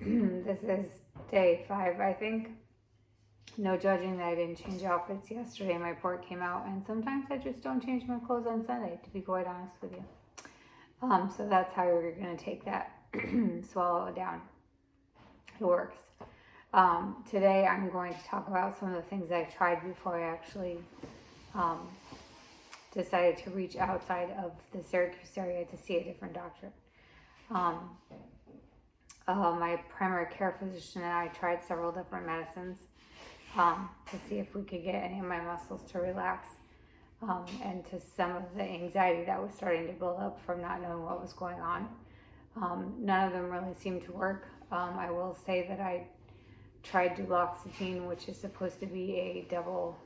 This is day 5, I think. No judging that I didn't change outfits yesterday. My port came out, and sometimes I just don't change my clothes on Sunday, to be quite honest with you. So that's how you're going to take that. Swallow it down. It works. Today I'm going to talk about some of the things I've tried before I actually decided to reach outside of the Syracuse area to see a different doctor. My primary care physician and I tried several different medicines to see if we could get any of my muscles to relax, and to some of the anxiety that was starting to build up from not knowing what was going on. None of them really seemed to work. I will say that I tried duloxetine, which is supposed to be a double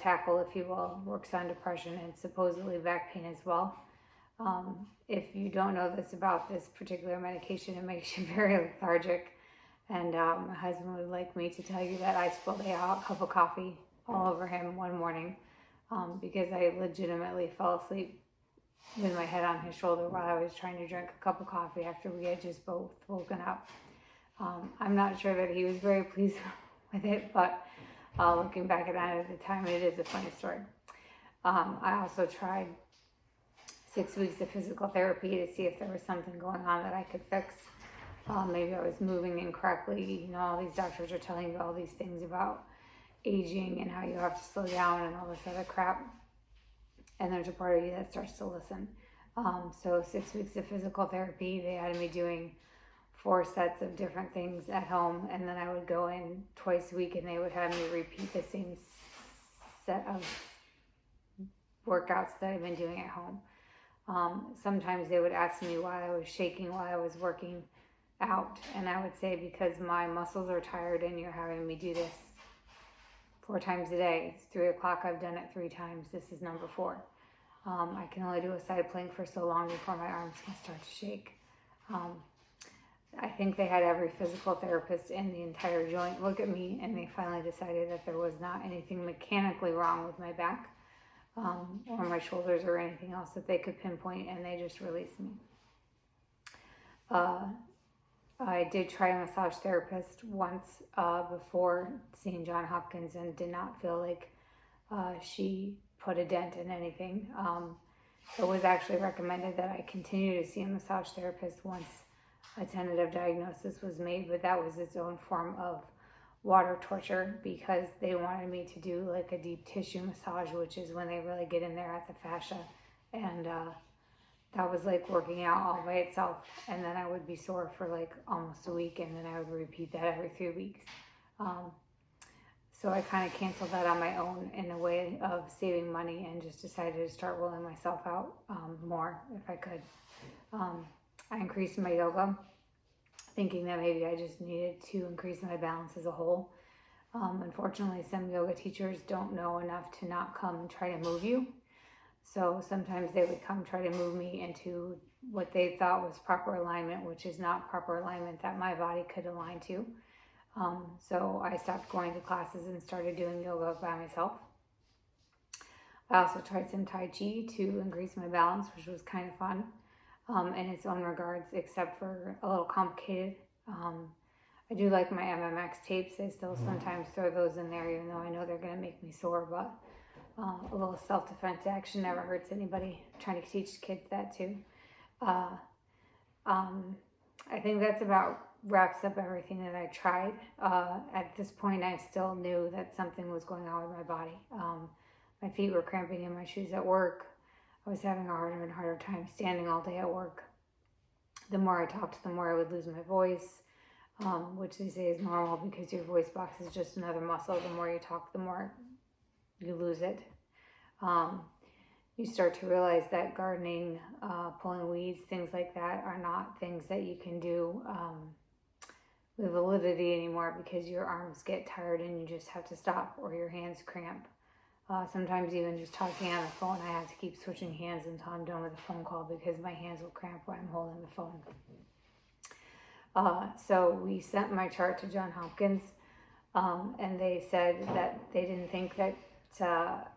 tackle, if you will. Works on depression and supposedly back pain as well. If you don't know this about this particular medication, it makes you very lethargic. And my husband would like me to tell you that I spilled a hot cup of coffee all over him one morning because I legitimately fell asleep with my head on his shoulder while I was trying to drink a cup of coffee after we had just both woken up. I'm not sure that he was very pleased with it, but looking back at the time, it is a funny story. I also tried 6 weeks of physical therapy to see if there was something going on that I could fix. Maybe I was moving incorrectly. You know, all these doctors are telling you all these things about aging and how you have to slow down and all this other crap. And there's a part of you that starts to listen. So 6 weeks of physical therapy, they had me doing 4 sets of different things at home. And then I would go in twice a week and they would have me repeat the same set of workouts that I've been doing at home. Sometimes they would ask me why I was shaking while I was working out, and I would say because my muscles are tired and you're having me do this 4 times a day. It's 3 o'clock, I've done it 3 times. This is number 4. I can only do a side plank for so long before my arms can start to shake. I think they had every physical therapist in the entire joint look at me, and they finally decided that there was not anything mechanically wrong with my back or my shoulders or anything else that they could pinpoint, and they just released me. I did try a massage therapist once before seeing John Hopkins and did not feel like she put a dent in anything. It was actually recommended that I continue to see a massage therapist once a tentative diagnosis was made, but that was its own form of water torture because they wanted me to do like a deep tissue massage, which is when they really get in there at the fascia, and that was like working out all by itself. And then I would be sore for like almost a week, and then I would repeat that every 3 weeks. So I kind of canceled that on my own in a way of saving money and just decided to start rolling myself out more if I could. I increased my yoga, thinking that maybe I just needed to increase my balance as a whole. Unfortunately, some yoga teachers don't know enough to not come and try to move you. So sometimes they would come try to move me into what they thought was proper alignment, which is not proper alignment that my body could align to. So I stopped going to classes and started doing yoga by myself. I also tried some Tai Chi to increase my balance, which was kind of fun in its own regards, except for a little complicated. I do like my MMX tapes. I still sometimes throw those in there, even though I know they're going to make me sore, but a little self-defense action never hurts anybody. I'm trying to teach kids that too. I think that's about wraps up everything that I tried. At this point, I still knew that something was going on with my body. My feet were cramping in my shoes at work. I was having a harder and harder time standing all day at work. The more I talked, the more I would lose my voice, which they say is normal because your voice box is just another muscle. The more you talk, the more you lose it. You start to realize that gardening, pulling weeds, things like that are not things that you can do with validity anymore because your arms get tired and you just have to stop, or your hands cramp. Sometimes even just talking on the phone, I have to keep switching hands until I'm done with the phone call because my hands will cramp when I'm holding the phone. So we sent my chart to John Hopkins, and they said that they didn't think that,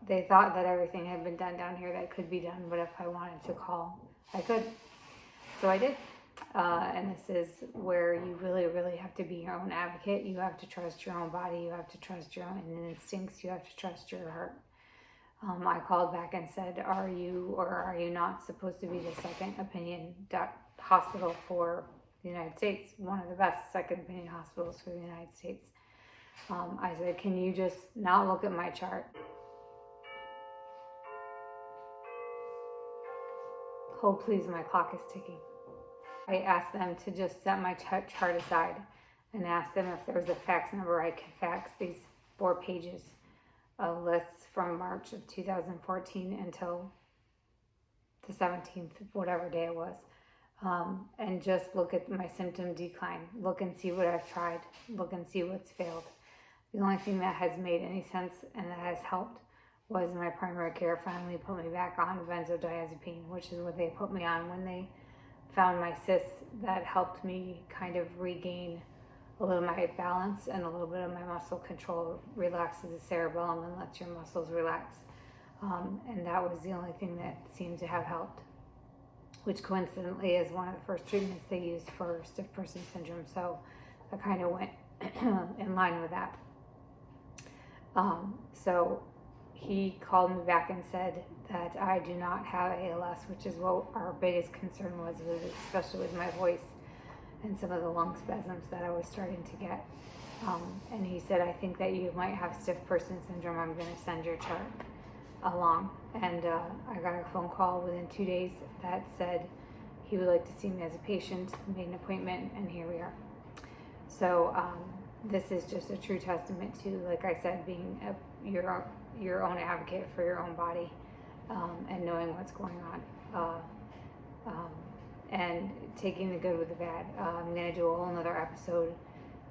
they thought that everything had been done down here that could be done, but if I wanted to call, I could. So I did. And this is where you really, really have to be your own advocate. You have to trust your own body. You have to trust your own instincts. You have to trust your heart. I called back and said, are you or are you not supposed to be the second opinion hospital for the United States? One of the best second opinion hospitals for the United States. I said, can you just not look at my chart? Oh, please, my clock is ticking. I asked them to just set my chart aside and asked them if there was a fax number I could fax these 4 pages of lists from March of 2014 until the 17th, whatever day it was, and just look at my symptom decline, look and see what I've tried, look and see what's failed. The only thing that has made any sense and that has helped was my primary care finally put me back on benzodiazepine, which is what they put me on when they found my cysts. That helped me kind of regain a little of my balance and a little bit of my muscle control. Relaxes the cerebellum and lets your muscles relax. And that was the only thing that seemed to have helped, which coincidentally is one of the first treatments they used for stiff person syndrome. So I kind of went in line with that. So he called me back and said that I do not have ALS, which is what our biggest concern was, especially with my voice and some of the lung spasms that I was starting to get. And he said, I think that you might have stiff person syndrome. I'm going to send your chart along. And I got a phone call within 2 days that said he would like to see me as a patient, made an appointment, and here we are. So this is just a true testament to, like I said, being your own advocate for your own body, and knowing what's going on, and taking the good with the bad. I'm going to do a whole nother episode.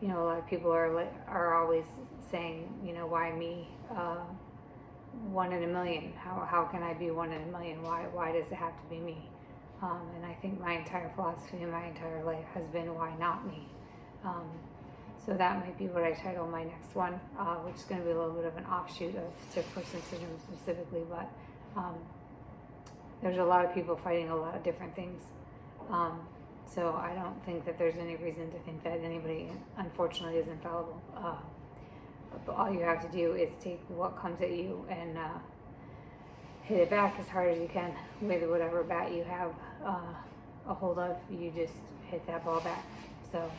You know, a lot of people are always saying, you know, why me? 1 in a million. How can I be 1 in a million? Why does it have to be me? And I think my entire philosophy in my entire life has been, why not me? So that might be what I title my next one, which is going to be a little bit of an offshoot of stiff person syndrome specifically, but there's a lot of people fighting a lot of different things. So I don't think that there's any reason to think that anybody, unfortunately, is infallible. But all you have to do is take what comes at you and hit it back as hard as you can with whatever bat you have a hold of. You just hit that ball back. So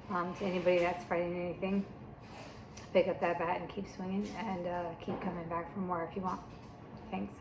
to anybody that's fighting anything, pick up that bat and keep swinging, and keep coming back for more if you want. Thanks.